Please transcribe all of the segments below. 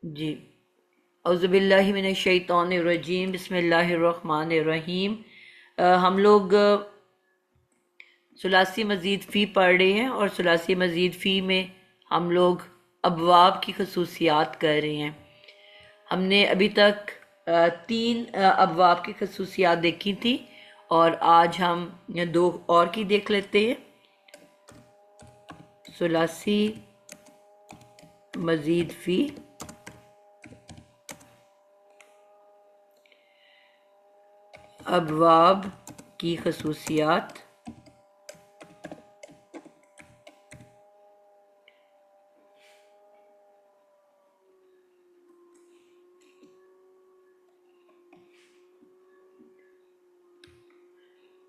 जी। औज़ुबिल्लाहि मिनश्शैतानिर्रजीम बिस्मिल्लाहिर्रहमानिर्रहीम। हम लोग सुलासी मज़ीद फ़ी पढ़ रहे हैं और सुलासी मज़ीद फ़ी में हम लोग अबवाब की खसूसियात कर रहे हैं। हमने अभी तक तीन अबवाब की खसूसियात देखी थी और आज हम दो और की देख लेते हैं। सुलासी मज़ीद फ़ी अबवाब की खसूसियात।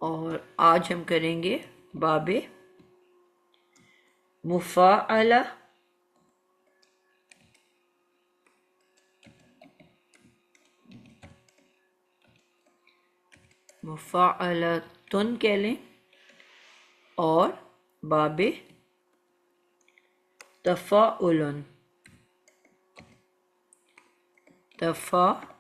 और आज हम करेंगे बाबे मुफ़ाअला मुफ़ाअलतुन कह लें और बाबे तफ़ाउलन तफ़ाउलन।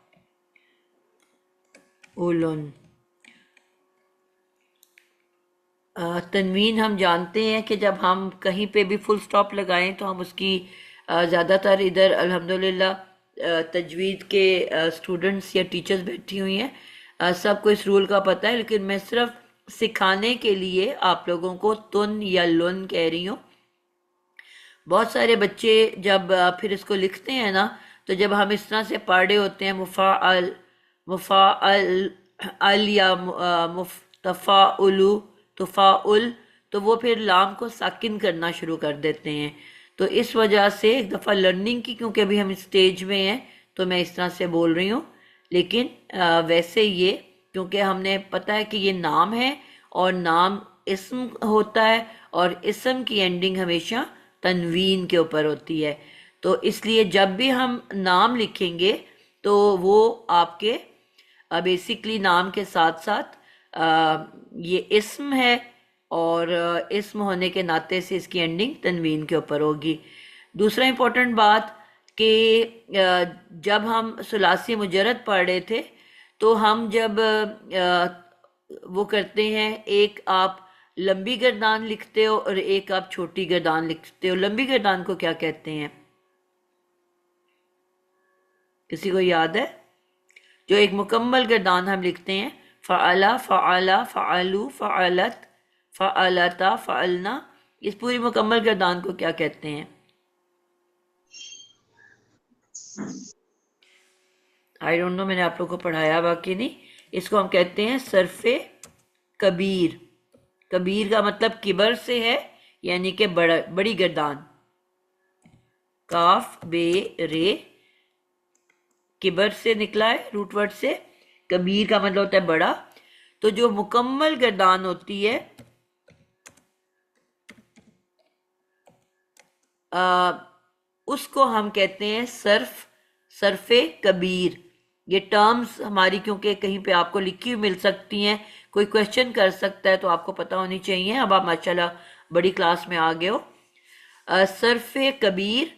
तनवीन हम जानते हैं कि जब हम कहीं पे भी फुल स्टॉप लगाएं तो हम उसकी ज़्यादातर इधर अल्हम्दुलिल्लाह तजवीद के स्टूडेंट्स या टीचर्स बैठी हुई हैं, सबको इस रूल का पता है, लेकिन मैं सिर्फ सिखाने के लिए आप लोगों को तुन या लुन कह रही हूँ। बहुत सारे बच्चे जब फिर इसको लिखते हैं ना, तो जब हम इस तरह से पढ़ रहे होते हैं मुफ़ाअल मुफ़ाअल अल या तफ़ाउलु तुफ़ाउल, तो वो फिर लाम को साकिन करना शुरू कर देते हैं। तो इस वजह से एक दफ़ा लर्निंग की, क्योंकि अभी हम इस स्टेज में हैं, तो मैं इस तरह से बोल रही हूँ। लेकिन वैसे ये, क्योंकि हमने पता है कि ये नाम है और नाम इस्म होता है और इस्म की एंडिंग हमेशा तनवीन के ऊपर होती है, तो इसलिए जब भी हम नाम लिखेंगे तो वो आपके बेसिकली नाम के साथ साथ ये इस्म है और इस्म होने के नाते से इसकी एंडिंग तनवीन के ऊपर होगी। दूसरा इम्पोर्टेंट बात कि जब हम सुलासी मुजरद पढ़ रहे थे, तो हम जब वो करते हैं, एक आप लंबी गर्दान लिखते हो और एक आप छोटी गर्दान लिखते हो। लंबी गर्दान को क्या कहते हैं, किसी को याद है? जो एक मुकम्मल गर्दान हम लिखते हैं, फ़अला फ़अला फ़अलू फ़अलत फ़अलता फ़अलना, इस पूरी मुकम्मल गर्दान को क्या कहते हैं? आई डोंट नो, मैंने आप लोगों को पढ़ाया बाकी नहीं। इसको हम कहते हैं सरफे कबीर। कबीर का मतलब किबर से है, यानी कि बड़ा, बड़ी गर्दान। काफ बे रे किबर से निकला है, रूट वर्ड से। कबीर का मतलब होता है बड़ा। तो जो मुकम्मल गर्दान होती है, आ, उसको हम कहते हैं सरफे कबीर। ये टर्म्स हमारी, क्योंकि कहीं पे आपको लिखी हुई मिल सकती हैं, कोई क्वेश्चन कर सकता है, तो आपको पता होनी चाहिए। अब आप माशाल्लाह बड़ी क्लास में आ गए हो। सरफे कबीर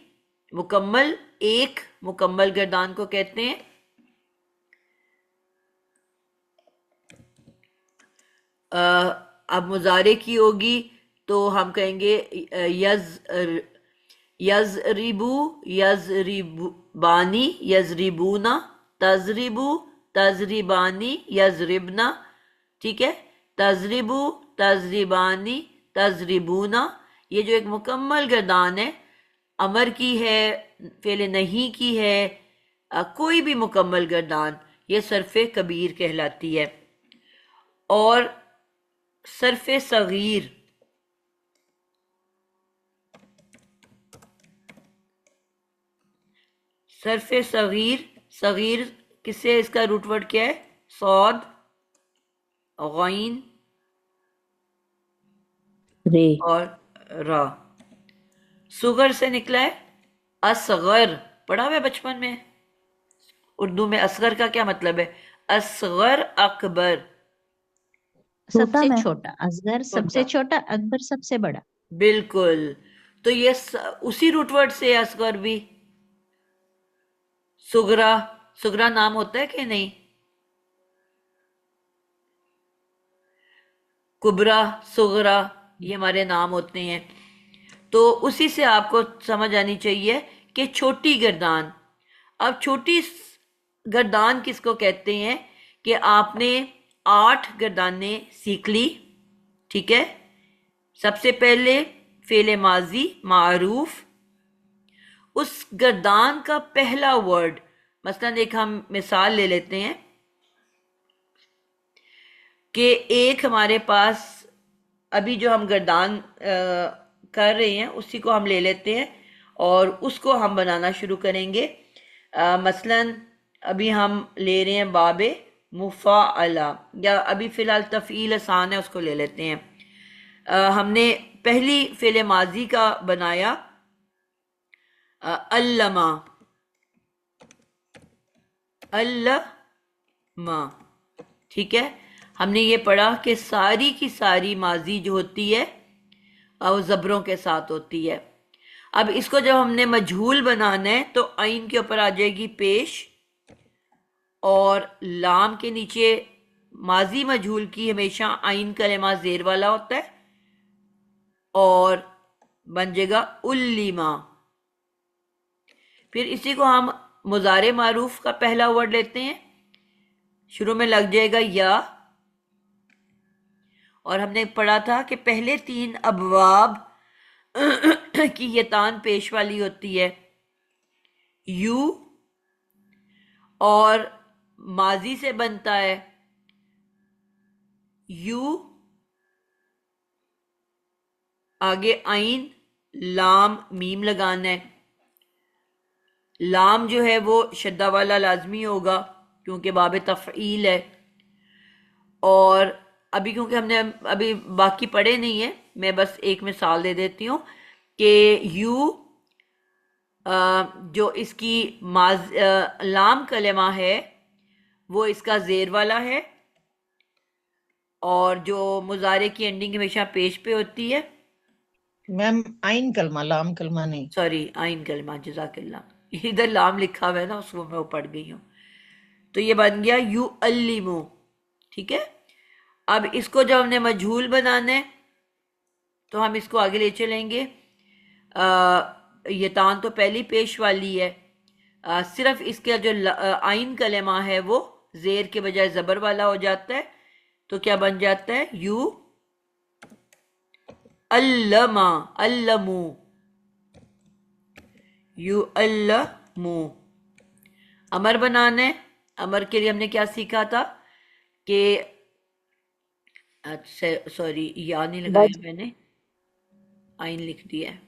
मुकम्मल, एक मुकम्मल गर्दान को कहते हैं। अब मुजारे की होगी तो हम कहेंगे यजरिबू यजरिबानी यजरिबूना, तजरिबू तजरिबानी यजरिबना। ठीक है, तजरिबू तजरिबानी तजरिबूना। ये जो एक मुकम्मल गर्दान है, अमर की है, फेले नहीं की है, कोई भी मुकम्मल गर्दान, ये सरफे कबीर कहलाती है। और सरफे सगीर, सरफे सगीर, सगीर किससे, इसका रूट वर्ड क्या है? सौद गैन रे। और रा। सुगर से निकला है असगर। पढ़ा हुआ है बचपन में उर्दू में असगर का क्या मतलब है? असगर अकबर, छोटा सबसे में। छोटा, असगर छोटा, सबसे छोटा, अकबर सबसे बड़ा। बिल्कुल। तो ये उसी रूट वर्ड से है असगर भी। सुगरा, सुगरा नाम होता है कि नहीं? कुबरा, सुगरा, ये हमारे नाम होते हैं। तो उसी से आपको समझ आनी चाहिए कि छोटी गर्दान। अब छोटी गर्दान किसको कहते हैं? कि आपने 8 गर्दानें सीख ली, ठीक है। सबसे पहले फेले माजी मारूफ, उस गर्दान का पहला वर्ड, मसलन एक हम मिसाल ले लेते हैं कि एक हमारे पास अभी जो हम गर्दान कर रहे हैं उसी को हम ले लेते हैं और उसको हम बनाना शुरू करेंगे। मसलन अभी हम ले रहे हैं बाबे मुफ़ाअला, या अभी फ़िलहाल तफ़ील आसान है उसको ले लेते हैं। हमने पहली फ़िल माजी का बनाया अल्लमा, अल्लमा, ठीक है। हमने ये पढ़ा कि सारी की सारी माजी जो होती है वो ज़बरों के साथ होती है। अब इसको जब हमने मजहूल बनाना है तो आइन के ऊपर आ जाएगी पेश, और लाम के नीचे माजी मजहूल की हमेशा आइन कलेमा ज़ेर वाला होता है और बन जाएगा उल्लिमा। फिर इसी को हम मुजारे मारूफ का पहला वर्ड लेते हैं, शुरू में लग जाएगा या, और हमने पढ़ा था कि पहले 3 अबवाब की ये तान पेश वाली होती है, यू, और माजी से बनता है यू, आगे आइन लाम मीम लगाना है। लाम जो है वो शद्दा वाला लाजमी होगा क्योंकि बाब तफ़ईल है। और अभी क्योंकि हमने अभी बाकी पढ़े नहीं है, मैं बस एक मिसाल दे देती हूँ कि यू जो इसकी लाम कलेमा है वो इसका ज़ेर वाला है, और जो मुजारे की एंडिंग हमेशा पेश पे होती है। मैम आइन कलमा, लाम कलमा नहीं। सॉरी, आइन कलमा, जज़ाकल्ला। इधर लाम लिखा हुआ है ना, उसको मैं वो पढ़ गई हूँ। तो ये बन गया यू अल्लिमु, ठीक है। अब इसको जब हमने मजहूल बनाना है तो हम इसको आगे ले चलेंगे। ये तान तो पहली पेश वाली है, सिर्फ इसका जो आइन कलेमा है वो जेर के बजाय जबर वाला हो जाता है। तो क्या बन जाता है? You अल्लमा, अल्लमू, you अल्लमू। अमर बनाना है, अमर के लिए हमने क्या सीखा था कि अच्छा सॉरी या नहीं लगाया मैंने, आइन लिख दिया है,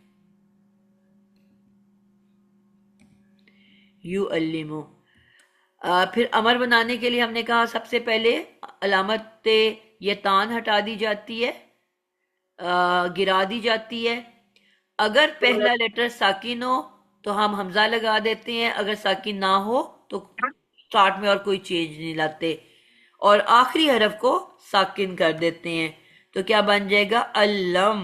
यू अल्लिमो। फिर अमर बनाने के लिए हमने कहा सबसे पहले अलामत ये तान हटा दी जाती है, गिरा दी जाती है। अगर पहला लेटर साकिन हो तो हम हमजा लगा देते हैं, अगर साकिन ना हो तो स्टार्ट में और कोई चेंज नहीं लाते, और आखिरी हरफ को साकिन कर देते हैं। तो क्या बन जाएगा? अल्लम,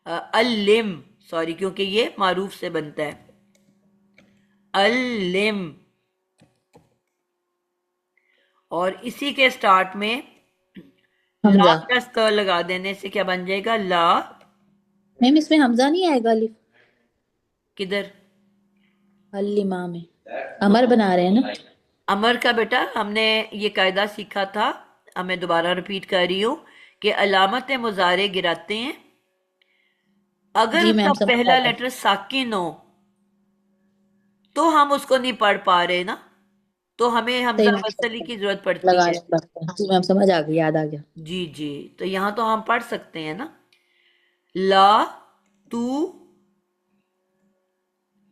अल्लिम, सॉरी क्योंकि ये मारूफ से बनता है, अल्लिम। और इसी के स्टार्ट में ला हमजा। का स्तर लगा देने से क्या बन जाएगा? ला। मैम इसमें हमजा नहीं आएगा, अलिफ किधर? अल्लिमा में अमर बना रहे हैं ना। अमर का बेटा हमने ये कायदा सीखा था, अब मैं दोबारा रिपीट कर रही हूँ कि अलामत मुजारे गिराते हैं, अगर जी उसका मैम, समझ पहला आ गया। लेटर साकिन हो तो हम उसको नहीं पढ़ पा रहे ना, तो हमें हमजा सही मैम, वसली की जरूरत पड़ती है। लगाने पड़ते हैं। जी मैम, समझ आ गई, याद आ गया। जी जी, तो यहाँ तो हम पढ़ सकते हैं ना, ला तू,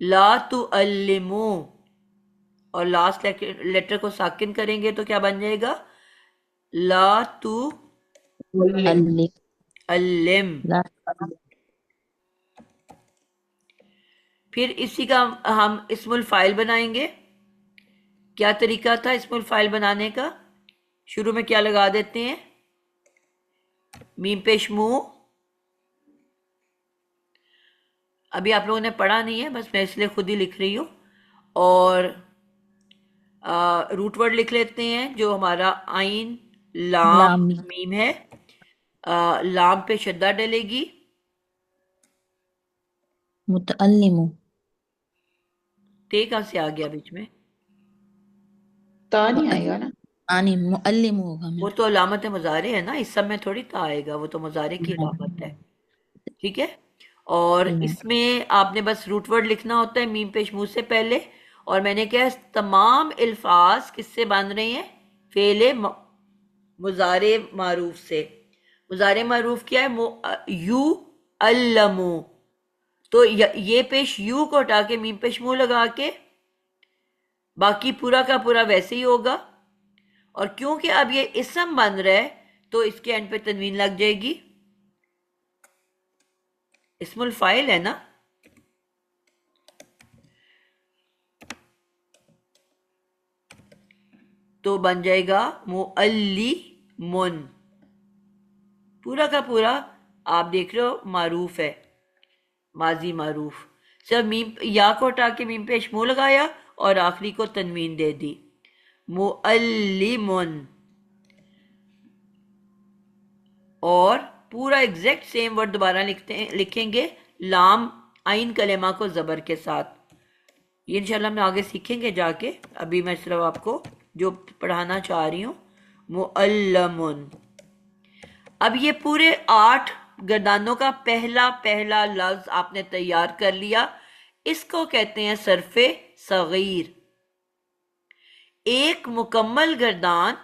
ला तू अल्लिमू, और लास्ट लेटर को साकिन करेंगे तो क्या बन जाएगा? ला तू अल्लिम। अल्लिम। ला- फिर इसी का हम इस्मुल फाइल बनाएंगे। क्या तरीका था इस्मुल फाइल बनाने का? शुरू में क्या लगा देते हैं? मीम पेश मुंह। अभी आप लोगों ने पढ़ा नहीं है, बस मैं इसलिए खुद ही लिख रही हूँ। और रूट वर्ड लिख लेते हैं जो हमारा आइन लाम लामी मीम है। लाम पे शद्दा डलेगी। मुतअल्लिमु ते कहाँ से आ गया बीच में? ता नहीं आएगा ना। आनी मुअल्लिमु होगा वो मैम। तो अलामत मुजारे है ना, इस सब में थोड़ी ता आएगा, वो तो मुजारे की अलामत है। ठीक है। और जी मैम। इसमें आपने बस रूट वर्ड लिखना होता है मीम पेश मुंह से पहले। और मैंने क्या, तमाम अल्फाज किससे बन रहे हैं? फेले मुजारे मारूफ से। मुजारे मारूफ क्या है? यू अल्लमू। तो ये पेश यू को हटा के मीम पेश मुंह लगा के बाकी पूरा का पूरा वैसे ही होगा। और क्योंकि अब ये इसम बन रहा है तो इसके एंड पे तनवीन लग जाएगी। इस्मुल फाइल है ना। तो बन जाएगा मुअल्लिमुन। पूरा का पूरा आप देख रहे हो मारूफ है, माजी मारूफ। सब मीम या को हटा के मीम पेश मुंह लगाया और आखिरी को तनवीन दे दी, मुअल्लिमुन। और पूरा एग्जैक्ट सेम वर्ड दोबारा लिखेंगे लाम आइन कलेमा को जबर के साथ। ये इंशाल्लाह हम आगे सीखेंगे जाके, अभी मैं सिर्फ आपको जो पढ़ाना चाह रही हूँ मुअल्लमुन। अब ये पूरे 8 गर्दानों का पहला पहला लफ्ज आपने तैयार कर लिया। इसको कहते हैं सरफे सगीर। एक मुकम्मल गर्दान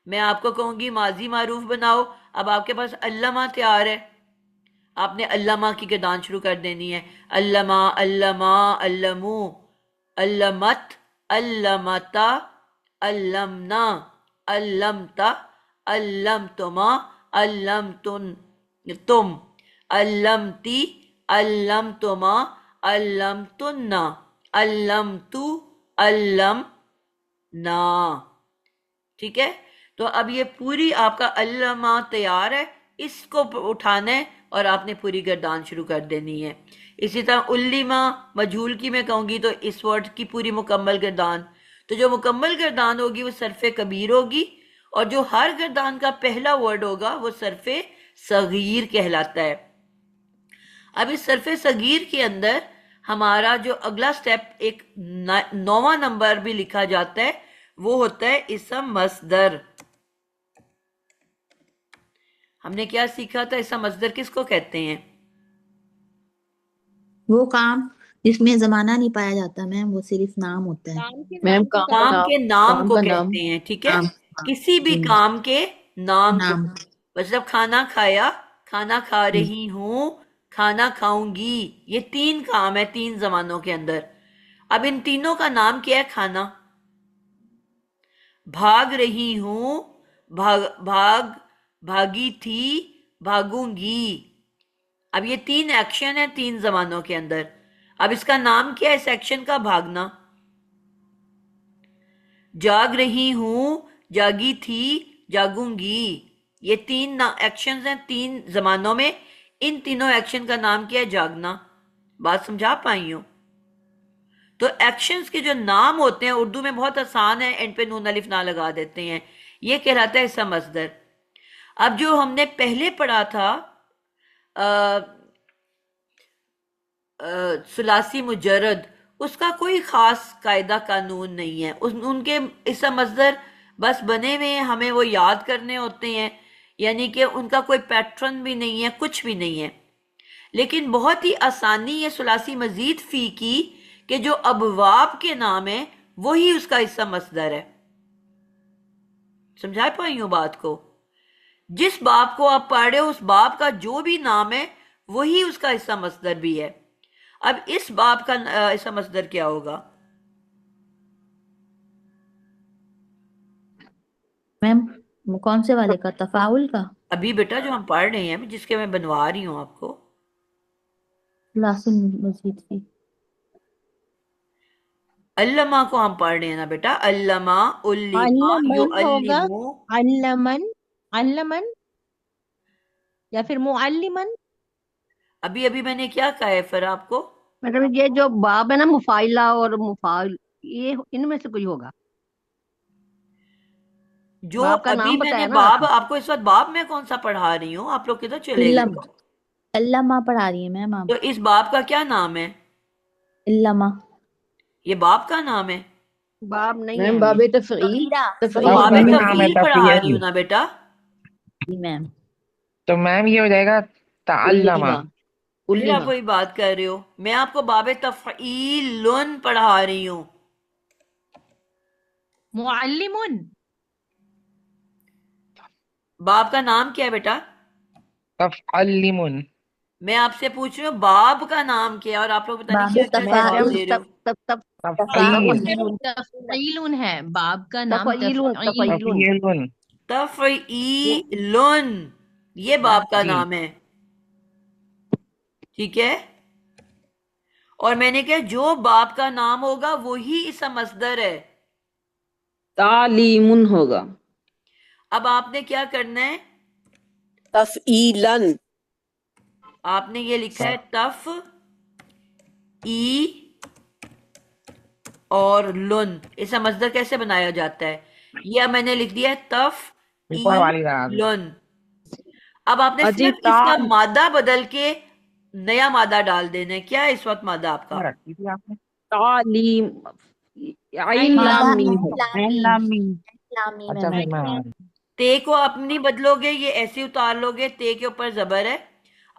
मैं आपको कहूंगी माजी मारूफ बनाओ। अब आपके पास अल्लमा तैयार है, आपने अल्लमा की गर्दान शुरू कर देनी है। अल्लमा, अल्लमा, अल्लमू, अल्लमत, अल्लमता, अल्लमना, अल्लमता, अल्लमतुमा, अल्लमतुन तुम, अल्लमती, अल्लमतुमा, अल्लमतुन्ना, अल्लमतु, अल्लमना। ठीक है। तो अब ये पूरी आपका अल्लमा तैयार है, इसको उठाना है और आपने पूरी गर्दान शुरू कर देनी है। इसी तरह उल्लिमा मजहूल की मैं कहूंगी तो इस वर्ड की पूरी मुकम्मल गर्दान। तो जो मुकम्मल गर्दान होगी वो सरफे कबीर होगी, और जो हर गर्दान का पहला वर्ड होगा वो सरफे सगीर कहलाता है। अब इस सरफे सगीर के अंदर हमारा जो अगला स्टेप एक 9वां नंबर भी लिखा जाता है, वो होता है इसम मसदर। हमने क्या सीखा था? इसम मसदर किसको कहते हैं? वो काम जिसमें जमाना नहीं पाया जाता मैम, वो सिर्फ नाम होता है। काम के मैम नाम को काम काम कहते के हैं। नाम काम को का नाम। कहते हैं। ठीक है। नाम, हाँ किसी भी जी मैम। काम के नाम को। नाम मतलब खाना खाया, खाना खा जी। रही हूं, खाना खाऊंगी। ये 3 काम है 3 जमानों के अंदर। अब इन तीनों का नाम क्या है? खाना। भाग रही हूं, भाग भाग भागी थी, भागूंगी। अब ये 3 एक्शन है 3 जमानों के अंदर। अब इसका नाम क्या है इस एक्शन का? भागना। जाग रही हूं, जागी थी, जागूंगी। ये 3 एक्शंस हैं 3 जमानों में। इन तीनों एक्शन का नाम क्या है? जागना। बात समझा पाई हो? तो एक्शंस के जो नाम होते हैं उर्दू में बहुत आसान है, एंड पे नून अलिफ ना लगा देते हैं। ये कहलाता है इसम मसदर। अब जो हमने पहले पढ़ा था सुलासी मुजरद, उसका कोई खास कायदा कानून नहीं है। उनके इसम मसदर बस बने हुए हैं, हमें वो याद करने होते हैं। यानी कि उनका कोई पैटर्न भी नहीं है, कुछ भी नहीं है। लेकिन बहुत ही आसानी है सुलासी मजीद फी की कि जो अबवाब के नाम है वही उसका इसम मसदर है। समझा पाई हूं बात को? जिस बाब को आप पढ़ रहे हो उस बाब का जो भी नाम है वही उसका इसम मसदर भी है। अब इस बाब का इसम मसदर क्या होगा? मैम कौन से वाले का? तफाउल का? अभी बेटा जो हम पढ़ रहे हैं, जिसके मैं बनवा रही हूं आपको, लासिम मजीद फी। अल्लमा को हम पढ़ रहे हैं ना बेटा। अल्लमा, उल्लिमा, अल्लमन होगा, युअल्लिमु। अल्लमन, अल्लमन या फिर मुअल्लिमन। अभी अभी मैंने क्या कहा है फिर आपको? मैडम ये जो बाब है ना, मुफाइला और मुफाइल, ये इनमें से कोई होगा। जो बाप का अभी नाम मैंने बताया ना बाब आपने। आपको इस वक्त बाब में कौन सा पढ़ा रही हूँ, आप लोग किधर चले गए? इल्लम अल्लामा पढ़ा रही है मैम आप। तो इस बाब का क्या नाम है? इल्लमा ये बाब का नाम है? बाप नहीं है मैम ये। बाबे तफईल सगीरा तो सगीरा बाब तफील सगीरा नाम है, तफील पढ़ा रही हूँ तफील। ना बेटा। जी मैम। तो मैम ये हो जाएगा ताल्लमा। उल्लिमा फिर आप उल्लिमा वही बात कर रहे हो, मैं आपको बाब तफईलुन पढ़ा रही हूँ। मुअल्लिमुन। बाब का नाम क्या है बेटा? तफअल्लिमुन। मैं आपसे पूछ रही हूँ बाब का नाम क्या है, और आप लोग पता नहीं बाबे क्या क्या जवाब मैडम दे रहे हो। तब तफईल। तफईलुन है, बाप का नाम तफईलुन तफईलुन। तफईलुन तफईलुन। तफईलुन ये बाब का जी। नाम है, ठीक है। और मैंने कहा जो बाप का नाम होगा वही इसका मस्दर है। तालीमुन होगा। अब आपने क्या करना है, तफईलन। आपने ये लिखा है तफ ई और लुन, इसका मस्दर कैसे बनाया जाता है, ये अब मैंने लिख दिया है तफ ऊपर ई वाली रात। लुन। अब आपने अजी सिर्फ इसका मादा बदल के नया मादा डाल देना है। क्या है इस वक्त मादा आपका? क्या रखी थी आपने? तालीम आइन मादा लाम मीम है है। एन लामी लामी। लामी में अच्छा फिर मैम। मैं ते को अपनी बदलोगे, ये ऐसे उतार लोगे, ते के ऊपर जबर है।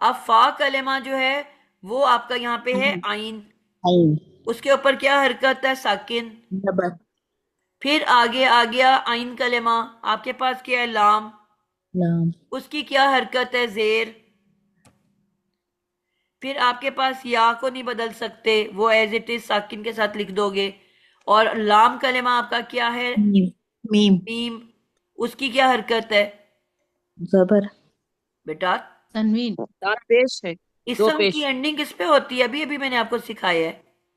अब फा कलेमा जो है वो आपका यहाँ पे है आइन, आइन उसके ऊपर क्या हरकत है, साकिन। जबर फिर आगे आ गया आइन कलेमा, आपके पास क्या है, लाम, लाम उसकी क्या हरकत है, जेर। फिर आपके पास या को नहीं बदल सकते, वो एज इट इज साकिन के साथ लिख दोगे। और लाम कलेमा आपका क्या है, मीम मीम मीम, उसकी क्या हरकत है जबर बेटा? तनवीन। चार पेश है। दो इसम की पेश। एंडिंग किस पे होती है, अभी अभी मैंने आपको सिखाया है,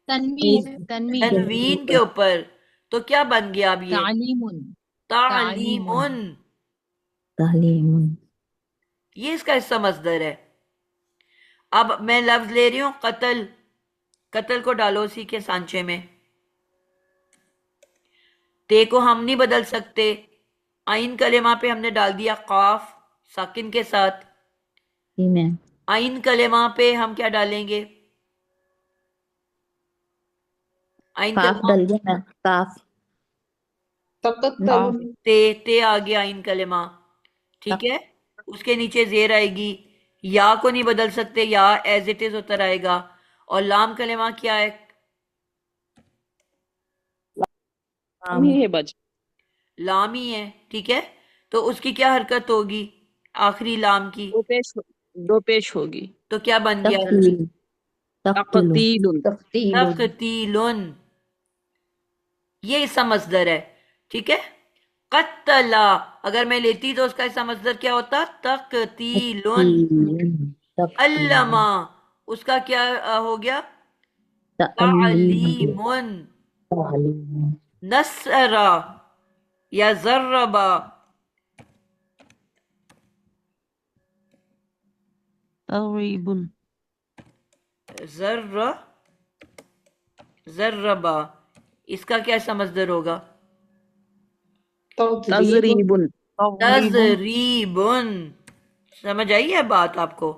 तनवीन तनवीन। तनवीन के ऊपर। तो क्या बन गया अब ये, तालीमुन। तालीमुन। तालीमुन, तालीमुन ये इसका हिस्सा मस्दर है। अब मैं लफ्ज ले रही हूं कत्ल, कत्ल को डालो उसी के सांचे में। ते को हम नहीं बदल सकते, आइन कलेमा पे हमने डाल दिया काफ साकिन के साथ। जी मैम। आइन कलेमा पे हम क्या डालेंगे, आइन काफ कलेमा, डल गया मैम काफ तकत्तलुन। ते आ गया आइन कलेमा, ठीक है। उसके नीचे जेर आएगी, या को नहीं बदल सकते, या एज इट इज उतर आएगा। और लाम कलेमा क्या है, हम ही है बज। लाम ही है, ठीक है। तो उसकी क्या हरकत होगी आखिरी लाम की, दो पेश। दो पेश होगी। तो क्या बन गया, तफ्तील तफ्तीलु तकतीलुन। तफ्तीलुन तख्तीलुन, ये इसका मस्दर है, ठीक है। कत्तला अगर मैं लेती तो उसका इसका मस्दर क्या होता, तख्तीलुन। तफ्तीलुन अल्लमा उसका क्या हो गया, तअल्लीम तालीमुन। तालीम नसरा या जर्रबा, तगरीबुन। जर्र जर्रबा, इसका क्या समझदर होगा, तजरीबुन। तगरीबुन। तजरीबुन। समझ आई है बात आपको?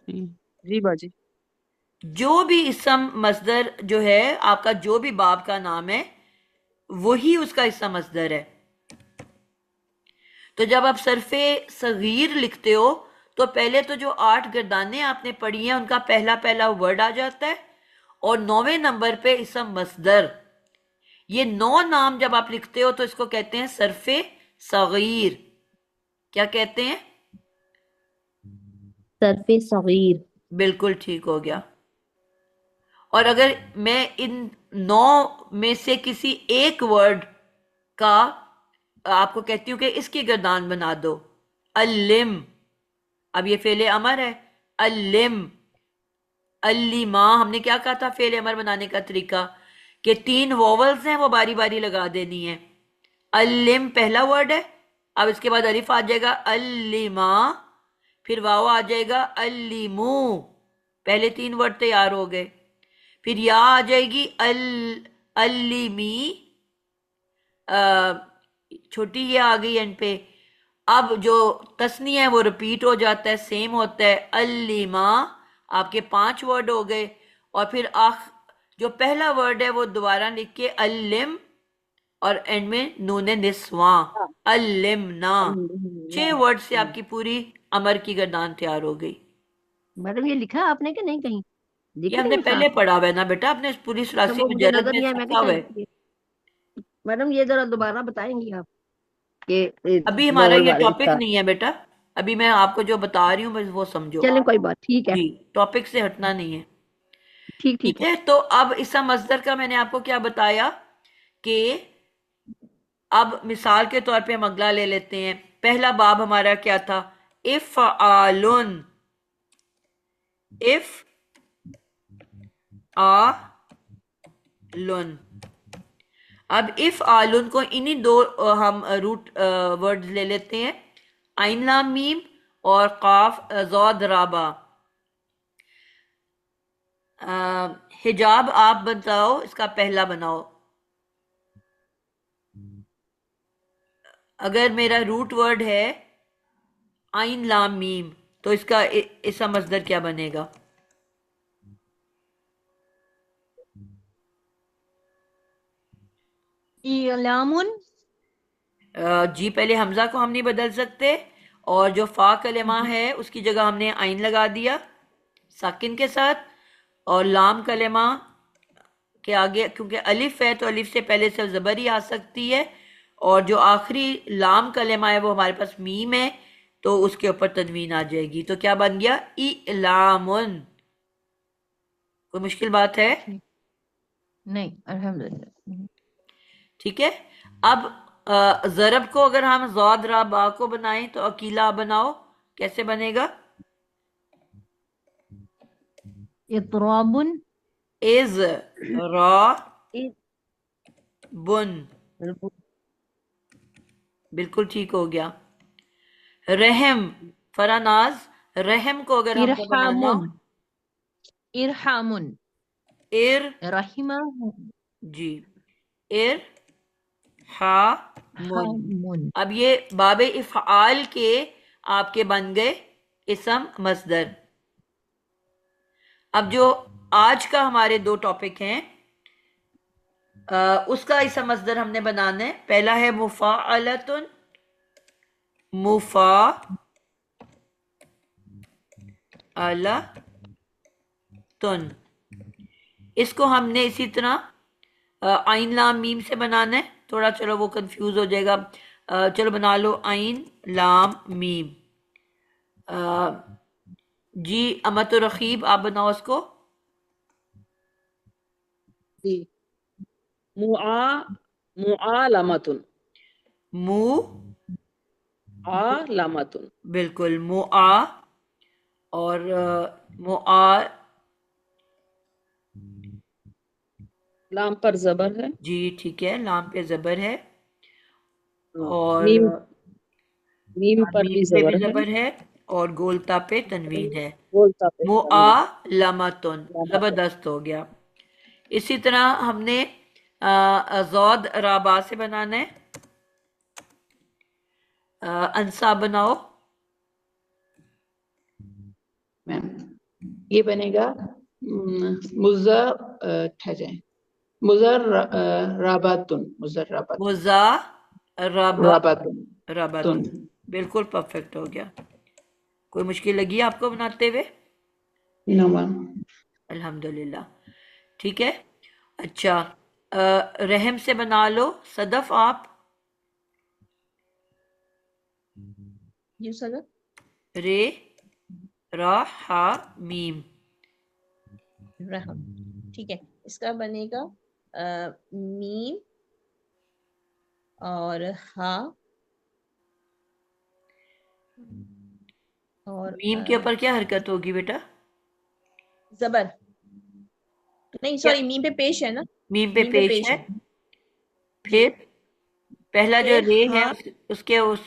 जी जी बाजी। जो भी इसम मस्दर जो है आपका, जो भी बाप का नाम है वही उसका इसम मस्दर है। तो जब आप सरफे सगीर लिखते हो तो पहले तो जो 8 गर्दानें आपने पढ़ी हैं उनका पहला पहला वर्ड आ जाता है, और 9वें नंबर पे इसम मस्दर। ये 9 नाम जब आप लिखते हो तो इसको कहते हैं सरफे सगीर। क्या कहते हैं, सरफे सगीर बिल्कुल ठीक हो गया। और अगर मैं इन 9 में से किसी एक वर्ड का आपको कहती हूं कि इसकी गर्दान बना दो, अल्लिम, अब ये फेले अमर है, अल्लिम, अल्लिमा, हमने क्या कहा था फेले अमर बनाने का तरीका, कि 3 वोवल्स हैं वो बारी बारी लगा देनी है। अल्लिम पहला वर्ड है, अब इसके बाद अलिफ आ जाएगा, अल्लिमा, फिर वाव आ जाएगा, अल्लिमू, पहले 3 वर्ड तैयार हो गए। फिर या आ जाएगी अल्लिमी, छोटी ये आ गई एंड पे। अब जो तस्नी है वो रिपीट हो जाता है, सेम होता है, अल्लिमा। आपके 5 वर्ड हो गए। और फिर जो पहला वर्ड है वो दोबारा लिख के अल्लिम, और एंड में नूने निस्वा, अल्लिमना। 6 वर्ड से आपकी पूरी अमर की गर्दान तैयार हो गई। मैडम ये लिखा है आपने कि नहीं कहीं ये दिख हमने रही है पहले साथ? पढ़ा हुआ है ना बेटा, आपने पूरी तो सलासी वो मुझे मुजर्रद नजर में नहीं आया, मैं सीखा हुआ है। मैडम ये जरा दोबारा बताएंगी आप कि अभी हमारा वोवल ये वाले टॉपिक का? नहीं है बेटा, अभी मैं आपको जो बता रही हूँ बस वो समझो। चलें कोई बात, ठीक है, जी, टॉपिक से हटना नहीं है। ठीक ठीक ठीक है। है, तो अब इसा मस्दर का मैंने आपको क्या बताया कि अब मिसाल के तौर पे हम अगला ले लेते हैं। पहला बाब हमारा क्या था? इफ़आलुन, इफ आलुन। अब इफ आलुन को इन्हीं दो हम रूट वर्ड्स ले लेते हैं, आइन लाम मीम और काफ ज़ॉद राबा। हिजाब आप बताओ, इसका पहला बनाओ। अगर मेरा रूट वर्ड है आइन लाम मीम, तो इसका इसका मस्दर क्या बनेगा? इलामुन। जी, पहले हमजा को हम नहीं बदल सकते, और जो फा कलेमा है उसकी जगह हमने आइन लगा दिया साकिन के साथ, और लाम कलेमा के आगे क्योंकि अलिफ है तो अलिफ से पहले सिर्फ ज़बर ही आ सकती है, और जो आखिरी लाम कलेमा है वो हमारे पास मीम है, तो उसके ऊपर तनवीन आ जाएगी। तो क्या बन गया? इलामुन। कोई मुश्किल बात है? नहीं, अल्हम्दुलिल्लाह। ठीक है। अब ज़रब को अगर हम ज़ॉद रा बा को बनाएं तो अकीला बनाओ, कैसे बनेगा? इतराबुन। इज रा बुन, बिल्कुल ठीक हो गया। रहम, फरानाज, रहम को अगर हमको बनाना हो, इरहामुन। इरहामुन। इर, रहिमा। जी, इर हा मुन। हामुन। अब ये बाबे इफ़आल के आपके बन गए इसम मसदर। अब जो आज का हमारे 2 टॉपिक हैं, उसका इसम मसदर हमने बनाना है। पहला है मुफ़ाअलतुन, मुफ़ाअलतुन। इसको हमने इसी तरह आइन लाम मीम से बनाना है। थोड़ा चलो वो कंफ्यूज हो जाएगा। चलो बना लो आइन लाम मीम। जी अमत रखीब, आप बनाओ इसको। जी। मुआ मुआलमतुन। मु, आलमतुन। बिल्कुल मुआ, और मुआ, लाम पर जबर है। जी ठीक है, लाम पे जबर है, हाँ, और मीम मीम पर भी मीम पे भी जबर है। जबर है, और गोलता पे तनवीन है। बोलता पे मुआ तनवीन। लमतुन, लामतुन। जबरदस्त हो गया। इसी तरह हमने जौद राबा से बनाना है। अंसा बनाओ। मैम ये बनेगा मुजर ठहरें, मुजर राबातुन, मुजर राबातुन, मुजा रबा राबातुन रबातुन, तुन। बिल्कुल परफेक्ट हो गया। कोई मुश्किल लगी आपको बनाते हुए? No ma'am. अल्हम्दुलिल्लाह, ठीक है। अच्छा, रहम से बना लो सदफ आप। जी सर। रे रा हा मीम। रहम। ठीक है, इसका बनेगा मीम और हा और मीम के ऊपर क्या हरकत होगी बेटा? जबर। नहीं क्या? सॉरी, मीम पे पेश है ना? मीम पे मीम पे पेश पेश है। है। जी। फिर पहला जो फिर रे है हाँ, उसके उस,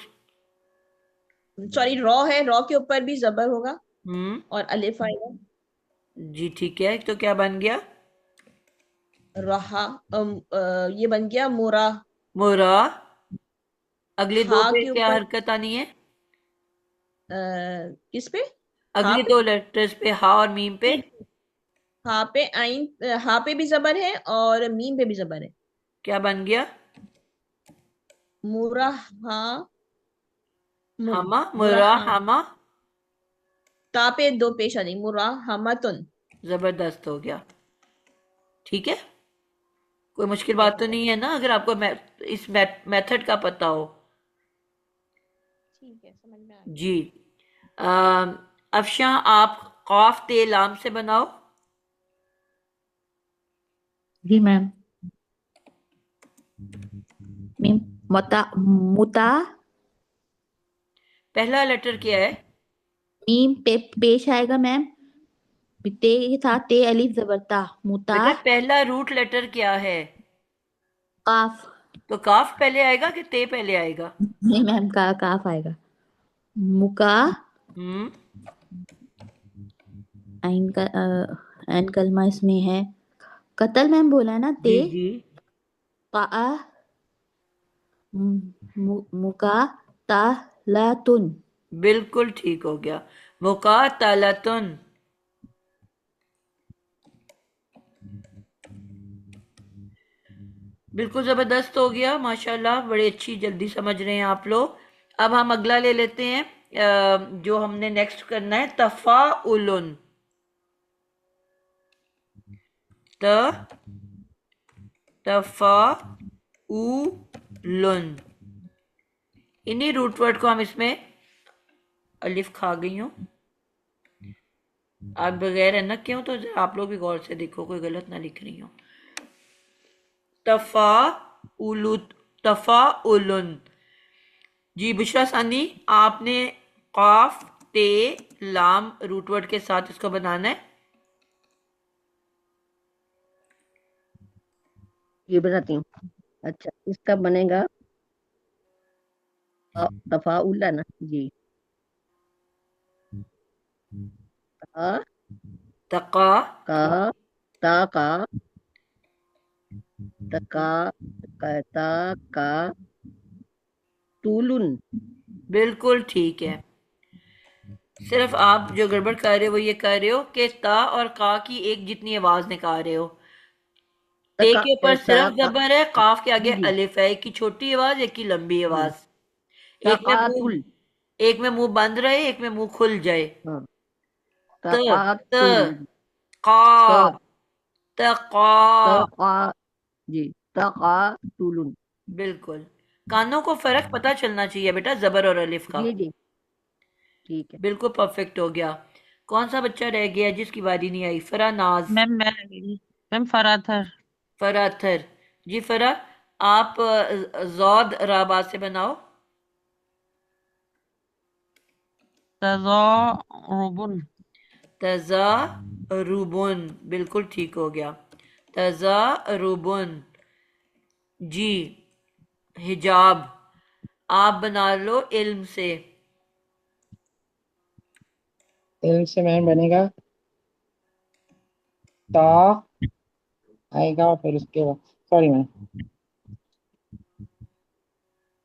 सॉरी रॉ है, रॉ के ऊपर भी जबर होगा हम्म, और अलिफ आएगा। जी ठीक है, तो क्या बन गया? रहा ये बन गया मुरा। मुरा। अगली दो हा पे के क्या ऊपर हरकत आनी है? किस पे? हा अगली पे? दो लेटर्स पे, हा और मीम पे। हा पे आइन, हा पे भी जबर है और मीम पे भी जबर है। क्या बन गया? मुरा हा हमा, मुरा मुरहा। हमा। ता पे दो पेश आ नहीं, मुरा हमतुन। जबरदस्त हो गया। ठीक है, कोई मुश्किल बात तो नहीं है ना, अगर आपको इस मेथड का पता हो। ठीक है, समझ में आ गया। जी। अफशा, आप कॉफ ते लाम से बनाओ। जी मैम। मीम मुता मुता पहला लेटर क्या है? मीम पे पेश आएगा मैम। ते के साथ ते अलिफ जबर ता मुता बेटा पहला रूट लेटर क्या है? काफ। तो काफ पहले आएगा कि ते पहले आएगा? नहीं मैम, का काफ आएगा। मुका हम्म। आइन का आइन कलमा इसमें है। कतल मैम बोला है ना, ते जी जी, का मुका ता ला तुन। बिल्कुल ठीक हो गया। मुकातलतुन। बिल्कुल जबरदस्त हो गया, माशाल्लाह, बड़ी अच्छी जल्दी समझ रहे हैं आप लोग। अब हम अगला ले लेते हैं, जो हमने नेक्स्ट करना है, तफाउलुन। त तफाउलुन। इन्हीं रूट वर्ड को हम इसमें, अलिफ खा गई हूँ, आप बगैर एनक के हो तो आप लोग भी गौर से देखो कोई गलत ना लिख रही हो। तफाउलु, तफाउलुन। जी बुशरा सानी, आपने काफ ते लाम रूट वर्ड के साथ इसको बनाना है। ये बताती हूँ। अच्छा, इसका बनेगा तफाउल ना जी। ता तका। का ता का तका कहता का तूलुन। बिल्कुल ठीक है। सिर्फ आप जो गड़बड़ कर रहे हो वो ये कर रहे हो कि ता और का की एक जितनी आवाज निकाल रहे हो। ते तका के ऊपर ता सिर्फ का जबर है, काफ के आगे जी जी अलिफ है, एक की छोटी आवाज एक की लंबी जी। आवाज। एक में मुंह, तकातुल। एक में मुंह बंद रहे, एक में मुंह खुल जाए। हाँ, त त तकातुल। का त तका। तका जी, तकातुलुन। बिल्कुल, कानों को फर्क पता चलना चाहिए बेटा, जबर और अलिफ का। जी जी, ठीक है। बिल्कुल परफेक्ट हो गया। कौन सा बच्चा रह गया जिसकी बारी नहीं आई? फरा नाज। मैम मैं मैम फराथर। फराथर। जी फरा, आप जौद राबा से बनाओ। तज़ारुबुन। तजा रूबुन, बिल्कुल ठीक हो गया। तजा रूबुन। जी। हिजाब, आप बना लो इल्म से। इल्म से मैम बनेगा ता आएगा और फिर उसके बाद, सॉरी मैम,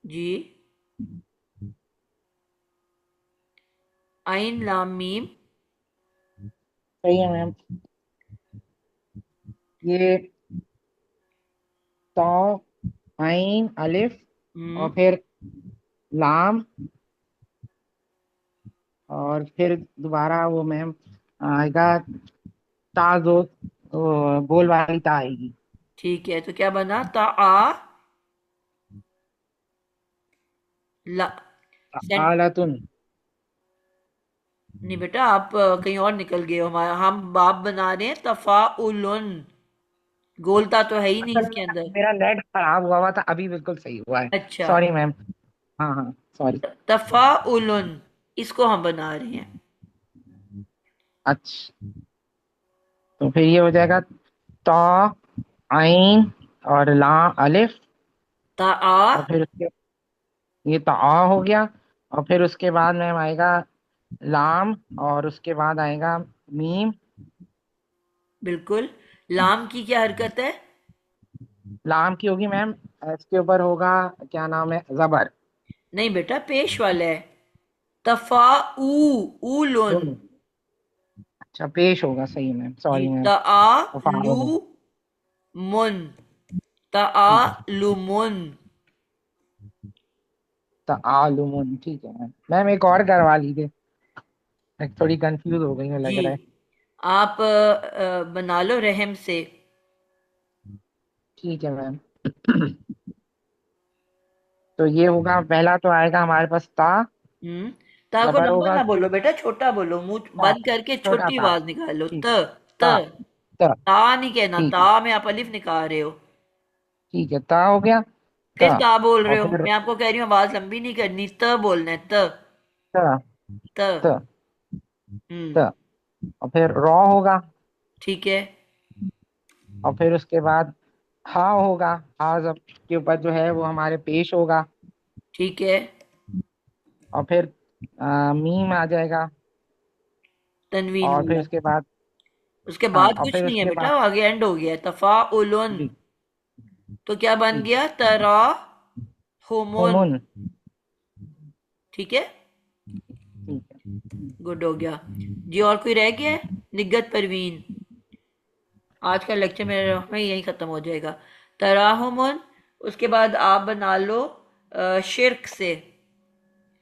जी। आइन लाम मीम। सही है मैम। ये ता आइन अलिफ और हम्म। फिर लाम और फिर दोबारा वो मैम आएगा ता जो गोल वाली ता आएगी। ठीक है, तो क्या बना? ता आ ला। सेंट। आलतुन। नहीं बेटा, आप कहीं और निकल गए हो, हमारा हम बाप बना रहे हैं तफाउलुन। गोलता तो है ही नहीं असल इसके में अंदर। मेरा नेट खराब हुआ था, अभी बिल्कुल सही हुआ है। अच्छा। Sorry ma'am. हाँ हाँ, सॉरी। तफाउलुन, इसको हम बना रहे हैं। अच्छा, तो फिर ये हो जाएगा ता आइन और ला अलिफ ता आ। और फिर उसके, ये ता हो गया और फिर उसके बाद मैम आएगा लाम और उसके बाद आएगा मीम। बिल्कुल। लाम की क्या हरकत है? लाम की होगी मैम, इसके ऊपर होगा क्या नाम है, जबर। नहीं बेटा, पेश वाला है। तफा उलुन। उन। अच्छा पेश होगा, सही मैम, जी, सॉरी मैम। तआलु तफाउल। मुन। ठीक है। तआलुमुन। तालुमुन, ठीक है मैम। मैम एक और करवा लीजिए, मैं थोड़ी कंफ्यूज हो गई हूँ जी, लग रहा है। आप बना लो रहम से। ठीक है मैम। तो ये होगा, पहला तो आएगा हमारे पास ता। हम्म। ता को जबर लंबा होगा ना उसके। बोलो बेटा, छोटा बोलो, मुंह ता, बंद करके छोटा छोटी ता। आवाज निकालो। ठीक त। है। त। ता। ता। ता नहीं कहना, ठीक ता है। में आप अलिफ निकाल रहे हो। ठीक है, ता हो गया। फिर ता। ता बोल और रहे हो, फिर मैं आपको कह रही हूँ आवाज लंबी नहीं करनी, त बोलना है, त। ता। त। ता। हम्म। ता। और फिर रॉ होगा। ठीक है। और फिर उसके बाद हा होगा। हा जब के ऊपर जो है वो हमारे पेश होगा। ठीक है। और फिर मीम आ जाएगा। तनवीन और फिर वाला। उसके बाद, उसके हाँ, बाद और कुछ फिर नहीं है उसके बेटा, बाद, आगे एंड हो गया, तफाउलुन। जी, तो क्या बन ठीक है। गया, तरा हुमुन। हुमुन। ठीक है। ठीक है। गुड हो गया। जी, और कोई रह गया है? निगत परवीन। आज का लेक्चर मेरा में यही खत्म हो जाएगा। तराहुमुन। उसके बाद आप बना लो शिर्क से।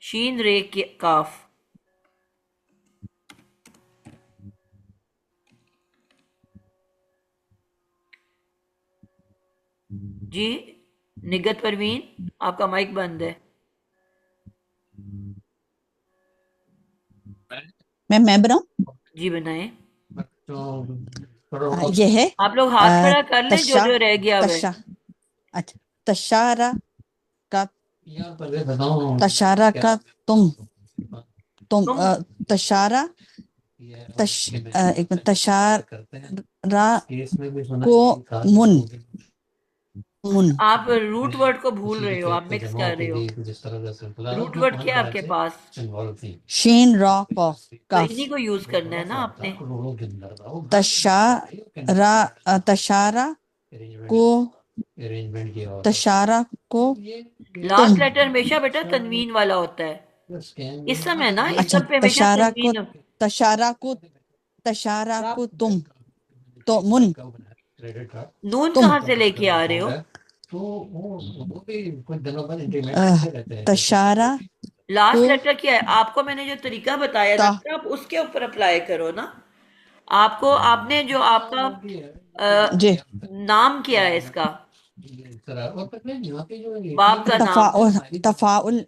शीन रे काफ। जी, निगत परवीन, आपका माइक बंद है। मैं बनाऊं। जी बनाएं। ये है आप लोग हाथ खड़ा कर लें जो तशा जो रह गया हुआ है। तशा अच्छा तशारा का तशारा का तुम तुम। तशारा एक मिनट तशारा को मुन मुन आप रूट वर्ड को भूल रहे हो, आप मिक्स कर रहे हो। रूट वर्ड क्या है आपके पास? शीन रॉ कॉफ तो काफ इन्हीं को यूज करना है ना आपने। तशारा तशारा को तशारा को तुम लास्ट लेटर हमेशा बेटा तनवीन वाला होता है। इस समय ना, इस अच्छा सब पे हमेशा तनवीन। तशारा को तुम तो मुन नून तुम कहाँ से लेके आ रहे हो? तशारा को लास्ट लेटर क्या है? आपको मैंने जो तरीका बताया था ता बेटा, आप उसके ऊपर अप्लाई करो ना। आपको, आपने जो आपका जी नाम क्या है इसका, बाप का नाम? तफाउल तफाउल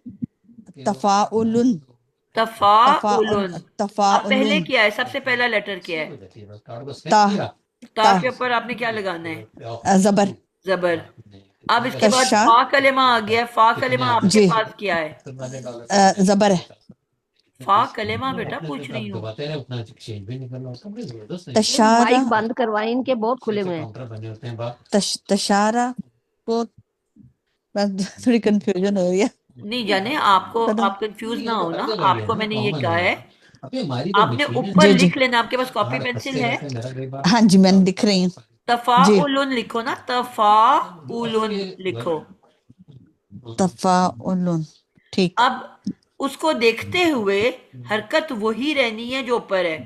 तफाउलुन तफाउलुन। अब पहले तफाउलुन क्या है, सबसे पहला लेटर क्या है? ता ता ता के ऊपर आपने क्या लगाना है? जबर जबर। अब इसके बाद तशा फा कलेमा आ गया। फा कलेमा आपके जी पास क्या है? जबर है फा कलेमा बेटा पूछ रही हूँ। तशारा माइक बंद करवाएं, इनके बहुत खुले हुए हैं। तशारा को बस थोड़ी कंफ्यूजन हो रही है नहीं जाने, आपको, पता आप कंफ्यूज ना हो ना। आपको मैंने ये कहा है, आपने ऊपर जी जी लिख लेना। आपके पास कॉपी पेंसिल है? हाँ जी मैंने दिख रही हूँ जी तफाउलुन लिखो ना, तफाउलुन लिखो। तफाउलुन ठीक अब उसको देखते हुए हरकत वही रहनी है जो ऊपर है।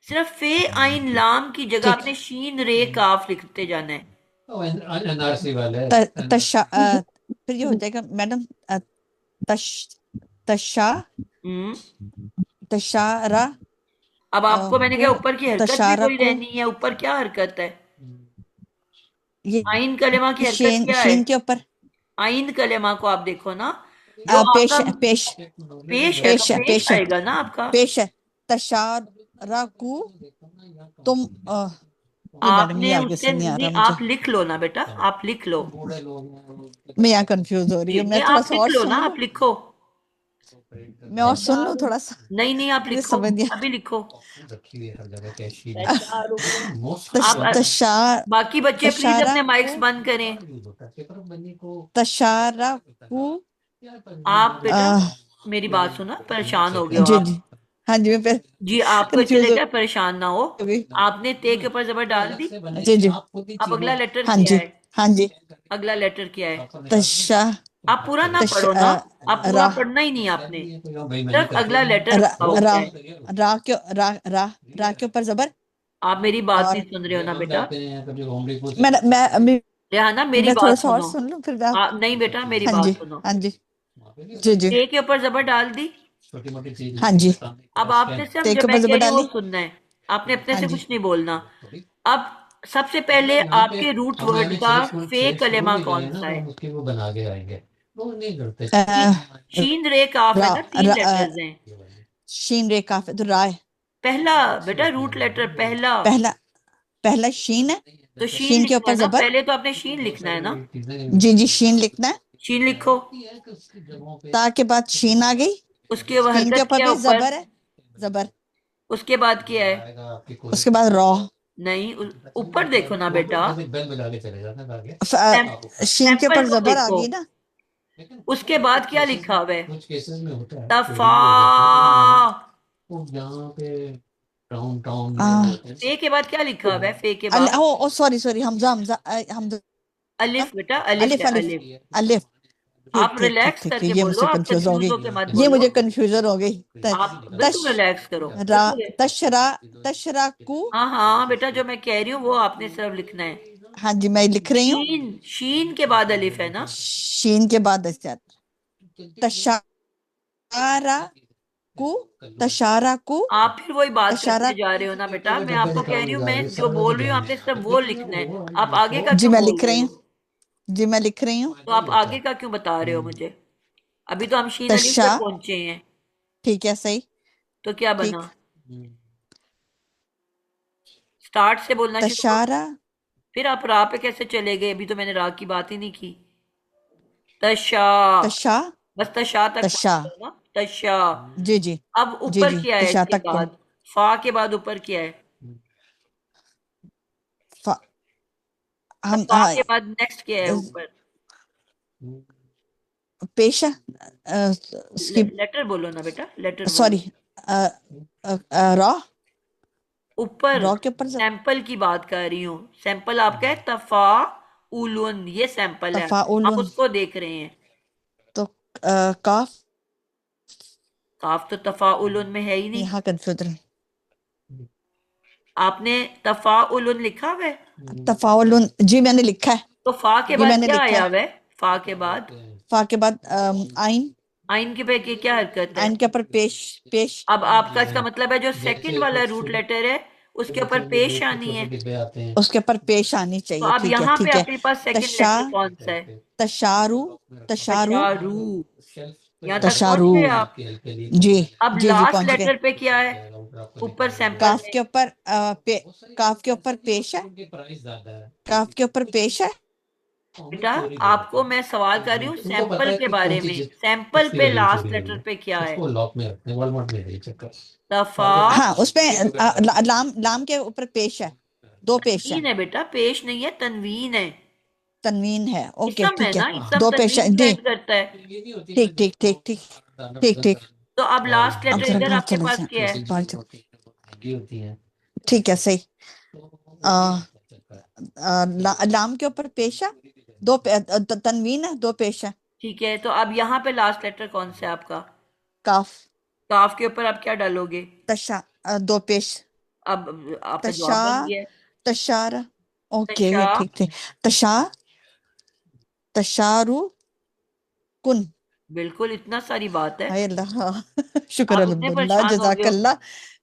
सिर्फ फे आइन लाम की जगह ठीक आपने शीन रे काफ लिखते जाना है। तशा फिर ये हो जाएगा मैडम तश तशा हम्म। तशारा अब आपको मैंने को कहा ऊपर की हरकत भी तशारा कोई को रहनी है। ऊपर क्या हरकत है? ये आइन कलेमा की हरकत शीन क्या है? शीन के ऊपर आइन कलेमा को आप देखो ना, जो पेश आपका पेश पेश है, तो पेश पेश पेश आएगा ना आपका। पेश तशारा को तुम ये मैडम ये आपने आगे उससे से नहीं आ नहीं, रहा मुझे आप लिख लो ना बेटा, आप लिख लो। मैं यहाँ कंफ्यूज हो रही जी, हूँ नहीं मैं थोड़ा आप सा लिख और लो ना, सुन लूँ आप लिखो। मैं और सुन लूँ थोड़ा सा नहीं नहीं, आप मुझे लिखो, समझ नहीं अभी लिखो। आप तशा बाकी बच्चे प्लीज तशारा अपने माइक्स को बंद करें। तशारा को आप बेटा अह, मेरी बात सुनो, परेशान हो गए हो जी आप। जी हाँ जी मैं फिर जी आपको कंफ्यूज चलेगा, परेशान ना हो। हो गई। आपने ते के ऊपर जबर डाल दी। जी जी अब अगला लेटर हाँ क्या जी है? हाँ जी अगला लेटर क्या है? तशा आप पूरा ना तश पढ़ो ना, आप पूरा रा पढ़ना ही नहीं आपने, सिर्फ अगला लेटर रा बताओ रा क्या है। रा क्यों रा के ऊपर जबर आप मेरी बात और नहीं सुन रहे हो ना बेटा। मैं रेहाना मेरी मैं थोड़ा बात सा और सुनो। सुन लूं फिर मैं नहीं बेटा मेरी हाँ जी बात सुनो। हाँ जी जी जी ते के ऊपर जबर डाल दी। हाँ जी अब आपने सिर्फ ते जो के मैं ऊपर कह जबर रही हूँ वो डाली सुनना है, आपने अपने हाँ से जी कुछ नहीं बोलना। अब सबसे पहले आपके रूट वर्ड का फे कलेमा कौन सा है? शीन, शीन रे काफ है रा ना, तीन रा लेटर्स हैं। शीन रे काफ है तो रा है पहला बेटा रूट लेटर पहला, पहला पहला शीन है तो शीन शीन के लिखना है ऊपर ना, जबर पहले तो आपने शीन लिखना है ना। जी जी शीन लिखना है शीन लिखो। ता के बाद शीन आ गई उसके ऊपर शीन के हरकत ऊपर किया भी ऊपर। जबर है जबर उसके बाद क्या है? उसके बाद रॉ नहीं ऊपर देखो ना बेटा, शीन के सैंपल ऊपर को जबर आ देखो। गई ना उसके बाद क्या लिखा हुआ है? तफा। फे के बाद क्या लिखा हुआ है? फे के बाद ओ सॉरी सॉरी हमजा हमजा हमजा अलिफ बेटा, अलिफ अलिफ है अलिफ अलिफ। अलिफ आप ठीक ठीक ठीक रिलैक्स ठीक करके ठीक ये बोलो, मुझसे आप कंफ्यूज हो कंफ्यूज गई होके मत ये बोलो। मुझे कंफ्यूजन हो गई आप तश बिल्कुल रिलैक्स करो, रा बिल्कुल। तशरा तशराकू हाँ हाँ बेटा, जो मैं कह रही हूँ वो आपने सिर्फ लिखना है। हाँ जी मैं लिख रही हूँ शीन, शीन के बाद अलिफ है ना। शीन के बाद तशाराकू तशाराकू आप फिर वही बात तशारा करते जा रहे हो ना बेटा, मैं आपको कह रही हूँ, मैं जो बोल रही हूँ आपने सिर्फ वो लिखना है। आप आगे का जी क्यों मैं बोल लिख रहे रही हो? हूँ जी मैं लिख रही हूँ तो आप आगे का क्यों बता रहे हो मुझे? अभी तो हम शीन अलिफ तशा तक पहुंचे हैं। ठीक है सही तो क्या बना? ठीक स्टार्ट से बोलना शुरू करो। तशारा फिर आप रा पे कैसे चले गए? अभी तो मैंने रा की बात ही नहीं की। तशा, तशा बस तशा तक तशा पहुंचो ना, तशा। जी जी अब जी ऊपर जी क्या है तशा इसके तक पहुंच बाद? फा के बाद ऊपर क्या है? फा- और हम फा के बाद नेक्स्ट क्या है ऊपर? पेशा उसकी लेटर बोलो ना बेटा, लेटर बोलो। सॉरी रॉ ऊपर रॉ के ऊपर सैंपल की बात कर रही हूँ। सैंपल आपका है तफा उलुन, ये सैंपल है, हम तफाउलुन उसको देख रहे हैं। तो काफ काफ तो तफा उलुन में है ही नहीं। यहाँ कंफ्यूज आपने तफा उलुन लिखा हुआ है, तफाउलुन जी मैंने लिखा है तो फा के ये बाद मैंने क्या लिखा आया है हुआ है? फा के बाद फा के बाद आइन आइन के पे की क्या हरकत है? आइन के ऊपर पेश पेश अब आपका इसका मतलब है जो सेकंड वाला रूट लेटर है उसके ऊपर पेश आनी है। उसके ऊपर पेश आनी तो चाहिए अब यहाँ पे ठीक है आपके पास सेकंड तशा लेटर कौन सा है? तशारू तशारू तशारू। यहाँ तक पहुंच तशारू गए आप। जी अब जी जी लास्ट पहुंच गए लेटर पे क्या है? ऊपर सैंपल काफ में के ऊपर काफ के ऊपर पेश है काफ के ऊपर पेश है बेटा, आपको मैं सवाल कर रही हूँ सैंपल के बारे में। सैंपल पे लास्ट लेटर पे क्या है? दफा हाँ उसमें लाम लाम के ऊपर पेश है दो पेश है तनवीन है बेटा, पेश नहीं है, तनवीन है। तनवीन है ओके इसम है ठीक है ना, इसम दो पेश है तनवीन जी सेंड करता है। ठीक ठीक ठीक ठीक ठीक ठीक तो अब लास्ट अब लेटर जरा इधर बाहर आपके चले पास क्या जाए है? बाहर चले ठीक है सही लाम के ऊपर पेश है दो तनवीन है दो पेश है ठीक है, तो अब यहाँ पे लास्ट लेटर कौन सा है आपका? काफ काफ के ऊपर आप क्या डालोगे? तशा दो पेश अब आपका तशा जवाब बन गया है। तशार ओके तशा, ठीक ठीक तशा तशारू कुन बिल्कुल, इतना सारी बात है। हाय अल्लाह शुक्र आप इतने अल्हम्दुलिल्लाह परेशान हो गए हो। जज़ाकल्लाह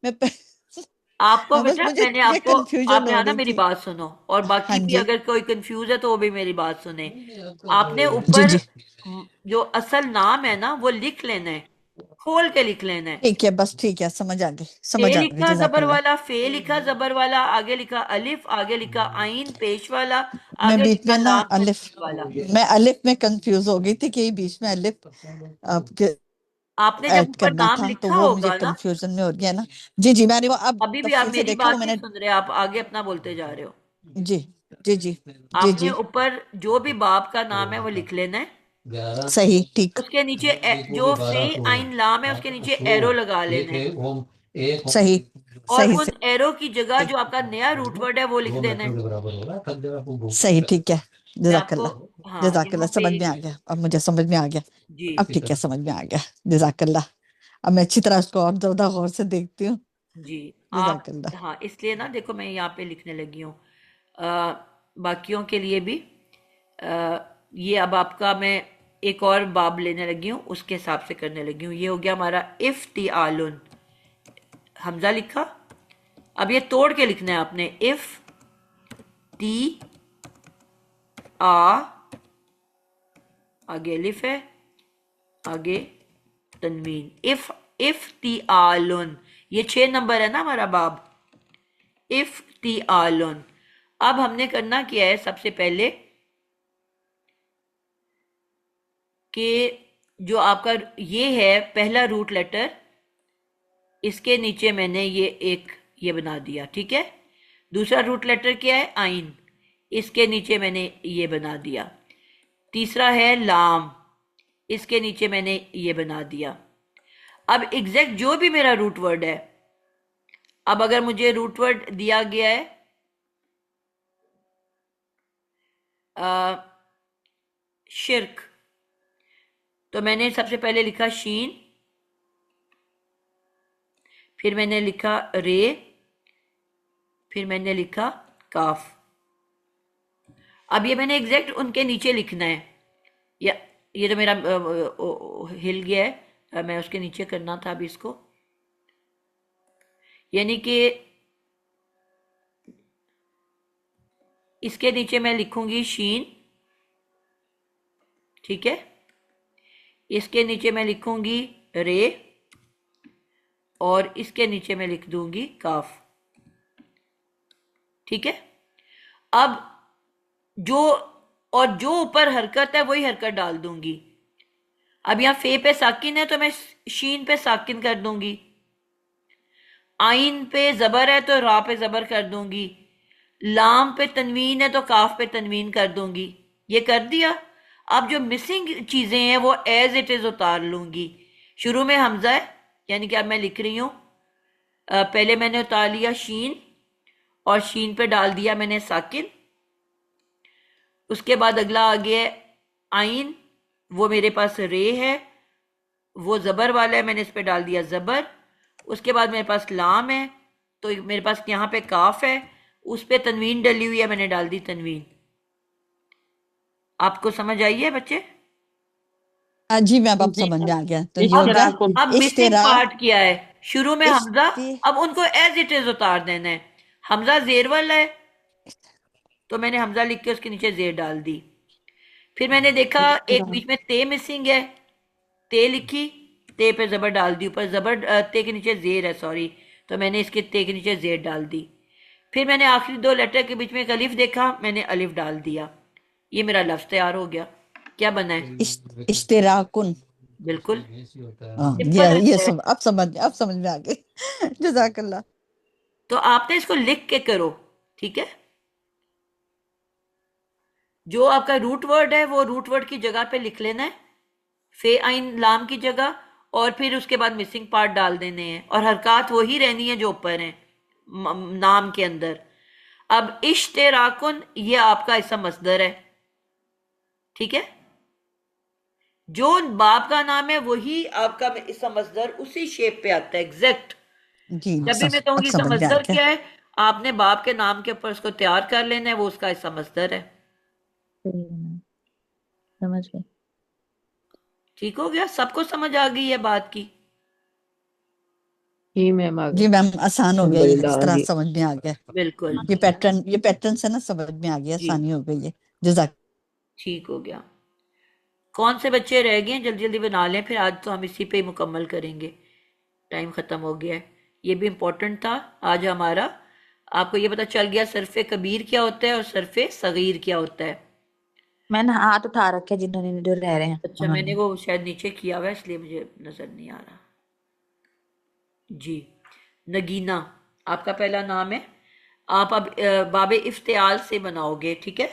मैं आपको बस बेटा, मुझे मैंने ये आपको, कंफ्यूजन आप हो यहाँ ना रही मेरी थी बात सुनो, और हाँ बाकी भी जी अगर कोई कंफ्यूज है तो वो भी मेरी बात सुने। आपने जी ऊपर जी जो असल नाम है ना वो लिख लेना है, खोल के लिख लेना है। ठीक है बस ठीक है समझ आ फे गई लिखा जबर जज़ाकल्लाह वाला, फे लिखा जबर वाला, आगे लिखा अलिफ, आगे लिखा आइन पेश वाला, मैं आगे बीच लिखा में ना लाम अलिफ तस्दीद वाला। मैं अलिफ में कंफ्यूज हो गई थी कि बीच में अलिफ आपके आपने जब ऐड ऊपर करना नाम था तो लिखा वो मुझे होगा ना, कंफ्यूजन में हो गया ना जी जी मैंने वो अब अभी भी आप तफसील से मेरी देखा वो बात नहीं मैंने सुन रहे, आप आगे अपना बोलते जा रहे हो। जी जी जी जी आपने जी ऊपर जो भी बाप का नाम है वो लिख लेना है। सही ठीक उसके नीचे जो फे आइन लाम है उसके नीचे एरो लगा लेना है। सही और सही उन एरो की जगह जो आपका नया रूट वर्ड है वो लिख देना है। सही ठीक है। मैं आपको, जजाकल्ला हाँ, यहाँ जजाकल्ला, पे, समझ में आ गया, अब मुझे समझ में आ गया। जी अब ठीक है, समझ में आ गया। जजाकल्ला। अब मैं अच्छी तरह उसको और ज्यादा गौर से देखती हूँ। जी। आप, जजाकल्ला। हाँ, इसलिए ना देखो मैं यहाँ पे लिखने लगी हूँ बाकियों के लिए भी। ये अब आपका मैं एक और बाब लेने लगी हूँ, उसके हिसाब से करने लगी हूँ। ये हो गया हमारा इफ्तिआलुन, हमजा लिखा। अब ये तोड़ के लिखना है आपने, इफ ती आ, आगे अलिफ है, आगे तनवीन, इफ्तिआलुन। ये 6 नंबर है ना हमारा बाब, इफ्तिआलुन। अब हमने करना क्या है, सबसे पहले कि जो आपका ये है पहला रूट लेटर, इसके नीचे मैंने ये बना दिया, ठीक है। दूसरा रूट लेटर क्या है, आइन, इसके नीचे मैंने ये बना दिया। तीसरा है लाम, इसके नीचे मैंने ये बना दिया। अब एग्जैक्ट जो भी मेरा रूट वर्ड है, अब अगर मुझे रूट वर्ड दिया गया है शिर्क, तो मैंने सबसे पहले लिखा शीन, फिर मैंने लिखा रे, फिर मैंने लिखा काफ। अब ये मैंने एग्जैक्ट उनके नीचे लिखना है। या ये तो मेरा हिल गया है, मैं उसके नीचे करना था अभी इसको, यानी कि इसके नीचे मैं लिखूंगी शीन, ठीक है। इसके नीचे मैं लिखूंगी रे, और इसके नीचे मैं लिख दूंगी काफ, ठीक है। अब जो ऊपर हरकत है वही हरकत डाल दूंगी। अब यहां फे पे साकिन है तो मैं शीन पे साकिन कर दूंगी, आइन पे जबर है तो रा पे जबर कर दूंगी, लाम पे तनवीन है तो काफ पे तनवीन कर दूंगी। ये कर दिया। अब जो मिसिंग चीजें हैं वो एज इट इज उतार लूंगी। शुरू में हमजा है, यानी कि अब मैं लिख रही हूं, पहले मैंने उतार लिया शीन, और शीन पे डाल दिया मैंने साकिन। उसके बाद अगला आ गया आइन, वो मेरे पास रे है, वो जबर वाला है, मैंने इस पे डाल दिया जबर। उसके बाद मेरे पास लाम है, तो मेरे पास यहाँ पे काफ है, उस पे तनवीन डली हुई है, मैंने डाल दी तनवीन। आपको समझ आई है बच्चे? जी मैम, अब जी समझ में आ गया। तो ये हो अब गया अब मिसिंग इश्तिरा पार्ट किया है, शुरू में हमजा, इश्ति अब उनको एज इट इज उतार देना है। हमजा जेर वाला है, तो मैंने हमजा लिख के उसके नीचे जेर डाल दी। फिर मैंने देखा एक बीच में ते मिसिंग है, ते लिखी, ते पे जबर डाल दी, ऊपर जबर ते के नीचे जेर है, सॉरी, तो मैंने इसके ते के नीचे जेर डाल दी। फिर मैंने आखिरी 2 लेटर के बीच में एक अलिफ देखा, मैंने अलिफ डाल दिया। ये मेरा लफ्ज तैयार हो गया। क्या बना है? इश्तिराकुन। बिल्कुल हाँ, सिंपल ये है। अब समझ में आ गई। जजाकल्ला। तो आपने इसको लिख के करो, ठीक है। जो आपका रूट वर्ड है वो रूट वर्ड की जगह पे लिख लेना है, फे आइन लाम की जगह, और फिर उसके बाद मिसिंग पार्ट डाल देने हैं, और हरकत वही रहनी है जो ऊपर है नाम के अंदर। अब इश्तिराकुन ये आपका इसम मसदर है, ठीक है। जो बाप का नाम है वही आपका इसम मसदर उसी शेप पे आता है एग्जैक्ट। जी जब भी मैं अब कहूंगी इसम समझ में आ मसदर गया। क्या है, आपने बाप के नाम के ऊपर उसको तैयार कर लेना है, वो उसका इसम मसदर है। सही है मैम, समझ गए। ठीक हो गया? सबको समझ आ गई है बात की? जी मैम आ जी गया। मैम, आसान हो गया, ये अल्हम्दुलिल्लाह इस आ तरह गई। समझ में आ गया। बिल्कुल ये पैटर्न से ना समझ में आ गया, जी, आसानी हो गई है। जजाक ठीक हो गया। कौन से बच्चे रह गए हैं जल्दी जल्दी बना लें, फिर आज तो हम इसी पे ही मुकम्मल करेंगे, टाइम ख़त्म हो गया है। ये भी इम्पोर्टेंट था आज हमारा। आपको ये पता चल गया सरफ़े कबीर क्या होता है और सरफ़े सगीर क्या होता है। मैंने हाथ उठा रखे जिन्होंने जो रह रहे हैं अच्छा, मैंने उन्होंने। वो शायद नीचे किया हुआ है इसलिए मुझे नज़र नहीं आ रहा। जी, नगीना आपका पहला नाम है। आप अब बाबे इफ्तियाल से बनाओगे, ठीक है।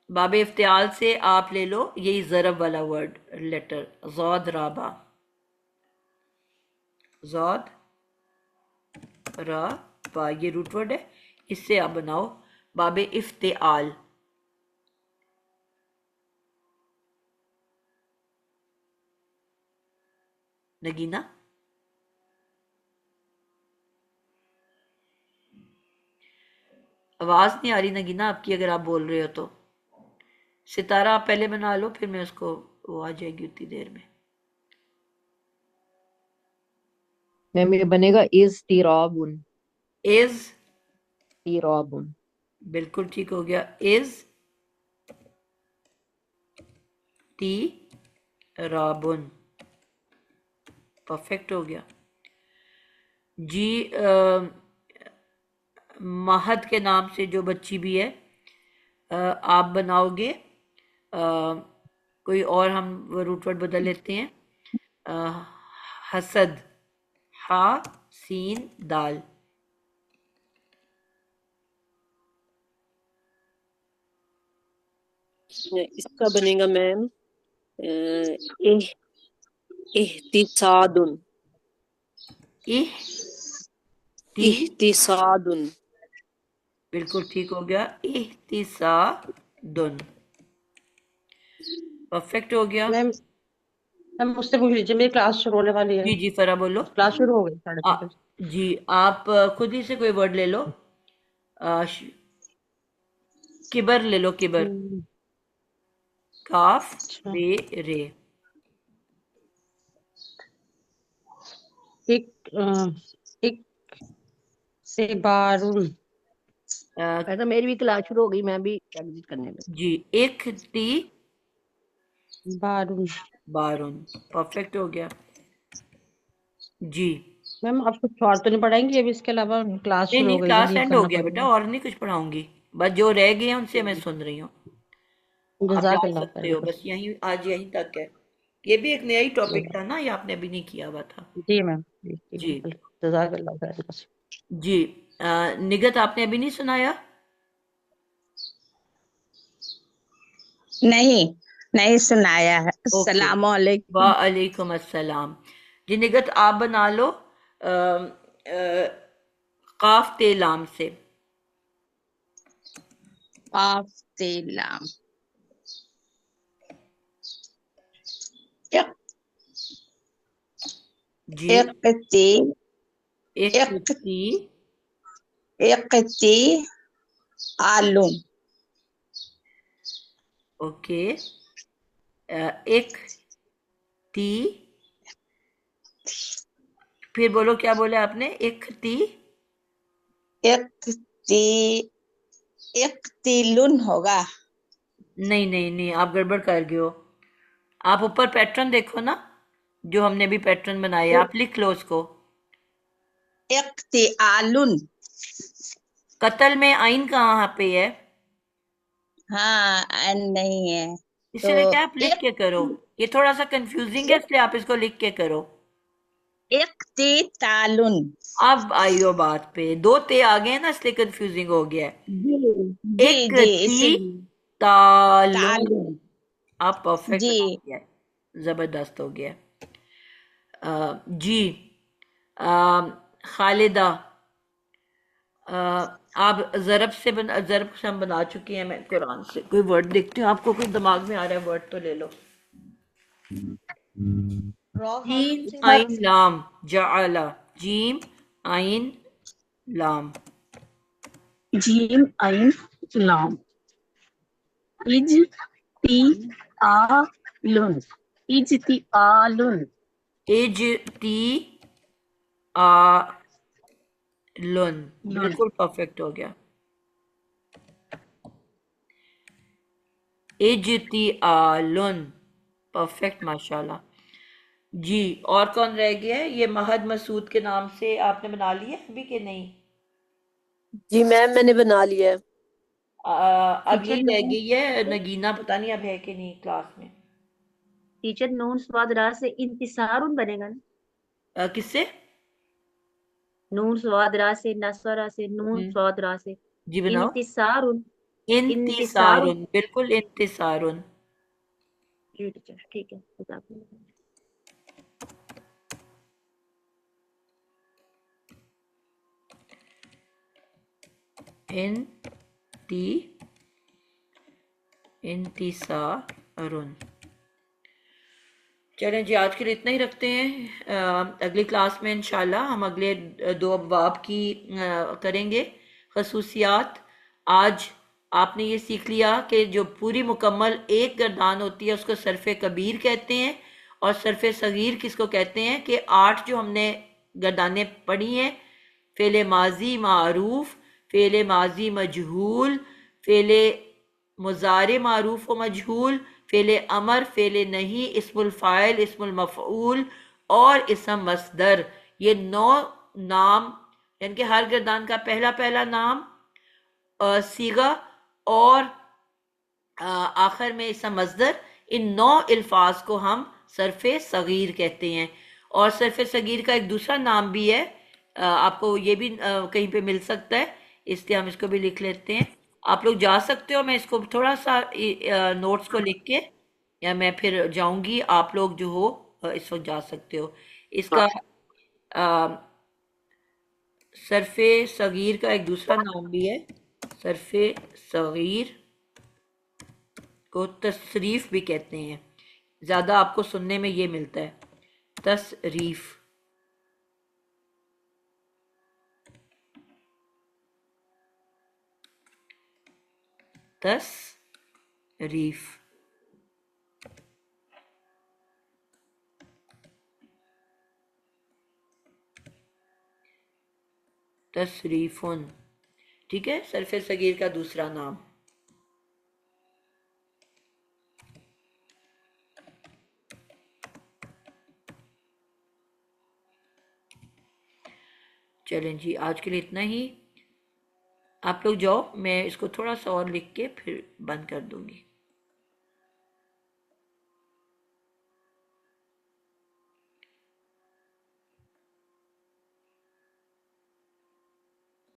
बाबे इफ्तियाल से आप ले लो यही ज़रब वाला वर्ड लेटर, ज़ौद राबा, ज़ौद रा बा, ये रूट वर्ड है, इससे आप बनाओ बाबे इफ्तिआल। नगीना, आवाज नहीं आ रही नगीना आपकी, अगर आप बोल रहे हो तो। सितारा आप पहले बना लो, फिर मैं उसको, वो आ जाएगी उतनी देर में। मैम ये बनेगा इज तिराबुन। इज, तिराबुन। बिल्कुल ठीक हो गया, इज टी राबुन, परफेक्ट हो गया जी। महद के नाम से जो बच्ची भी है, आप बनाओगे, कोई और हम रूट वर्ड बदल लेते हैं, हसद, हा सीन दाल। इसका बनेगा मैम इह इहतिसादुन। इहतिसादुन, बिल्कुल ठीक हो गया, इहतिसादुन, परफेक्ट हो गया। मैम मैम मुझसे पूछ लीजिए, मेरी क्लास शुरू होने वाली है। जी जी फरा बोलो। क्लास शुरू हो गई 6:30 बजे। जी आप खुद ही से कोई वर्ड ले लो, किबर ले लो, किबर, काफ अच्छा। बे रे। एक से बारून। तो मेरी भी क्लास शुरू हो गई, मैं भी एग्जिट करने लगी। जी, एक ती बारून। बारून, परफेक्ट हो गया जी। मैम आप कुछ और तो नहीं पढ़ाएंगी अभी इसके अलावा? क्लास नहीं शुरू हो नहीं, गई ना, क्लास लीव एंड हो करना गया बेटा, पड़ेगा। और नहीं कुछ पढ़ाऊंगी, बस जो रह गए हैं उनसे मैं सुन रही हूँ। आप जा जज़ाकल्लाह सकते हो, खैर। बस यहीं, आज यहीं तक है। ये भी एक नया ही टॉपिक था ना, ये आपने अभी नहीं किया हुआ था। जी मैम, जी जी बिल्कुल। जज़ाकल्लाह खैर। जी। निगत आपने अभी नहीं सुनाया? नहीं, नहीं सुनाया है। ओके, अस्सलाम वालेकुम। वालेकुम अस्सलाम। जी निगत आप बना लो काफ ते लाम से। काफ से लाम। जी, इक्ति इक्ति इक्ति आलूम। ओके, एक ती, फिर बोलो क्या बोला आपने, एक ती, इक्ति इक्तिलुन होगा। नहीं नहीं नहीं, आप गड़बड़ कर गए हो। आप ऊपर पैटर्न देखो ना, जो हमने भी पैटर्न बनाया, आप लिख लो उसको। इक्ति आलुन। कत्ल में आइन कहाँ पे है? हाँ, नहीं है तो इसलिए क्या आप लिख के करो, ये थोड़ा सा कंफ्यूजिंग है, इसलिए आप इसको लिख के करो। इक्ति तालुन। अब आइयो बात पे, दो ते आ गए ना, इसलिए कंफ्यूजिंग हो गया है। जी एक जी, ती इसीलिए तालुन, तालुन। आप परफेक्ट जी हो गया है, जबरदस्त हो गया है। जी, खालिदा, आप जरब से जरब से हम बना चुके हैं। मैं कुरान से कोई वर्ड देखती हूँ, आपको कोई दिमाग में आ रहा है वर्ड तो ले लो। जीम आइन लाम, जाअला, जीम आइन लाम, जीम आइन लाम। इजती आलुन। इजती आलुन। इजती आलुन, बिल्कुल परफेक्ट हो गया। इजती आलुन, परफेक्ट, माशाल्लाह जी। और कौन रह गया है? ये महद मसूद के नाम से आपने बना लिया अभी कि नहीं? जी मैम मैंने बना लिया है। अब टीचर यही रह नून, गई है नगीना, पता नहीं अब है कि नहीं क्लास में। टीचर नून स्वाद रा से इंतिसारुन बनेगा ना? किससे? नून स्वाद रा से, नस्वरा से, नून स्वाद रा से जी बनाओ। इंतिसारुन। इंतिसारुन। इंतिसारुन, बिल्कुल इंतिसारुन। जी टीचर, ठीक है, जज़ाकल्लाह। इंतिसारुन। चलें जी, आज के लिए इतना ही रखते हैं। अगली क्लास में इंशाल्लाह हम अगले दो अबवाब की करेंगे खसूसियात। आज आपने ये सीख लिया कि जो पूरी मुकम्मल एक गर्दान होती है उसको सरफ़े कबीर कहते हैं, और सरफ़े सगीर किसको कहते हैं कि 8 जो हमने गर्दानें पढ़ी हैं, फ़ेले माजी मारूफ, फ़ेले माजी मजहूल, फ़ेले मुज़ारे मारूफ व मजहूल, फ़ेले अमर, फ़ेले नहीं, इस्मुल फ़ाइल, इस्मुल मफ़ऊल और इसम मसदर। ये 9 नाम, यानी कि हर गर्दान का पहला पहला नाम सीगा और आखिर में इसम मसदर, इन 9 अल्फाज को हम सरफ़े सगीर कहते हैं। और सरफ़े सगीर का एक दूसरा नाम भी है, आपको ये भी कहीं पे मिल सकता है, इसलिए हम इसको भी लिख लेते हैं। आप लोग जा सकते हो, मैं इसको थोड़ा सा नोट्स को लिख के, या मैं फिर जाऊंगी, आप लोग जो हो इस वक्त जा सकते हो। इसका सरफ़े सगीर का एक दूसरा नाम भी है, सरफ़े सगीर को तसरीफ भी कहते हैं। ज़्यादा आपको सुनने में ये मिलता है, तसरीफ। तसरीफ तसरीफुन, ठीक है, सरफ़े सगीर का दूसरा नाम। चलें जी, आज के लिए इतना ही। आप लोग जाओ, मैं इसको थोड़ा सा और लिख के फिर बंद कर दूंगी।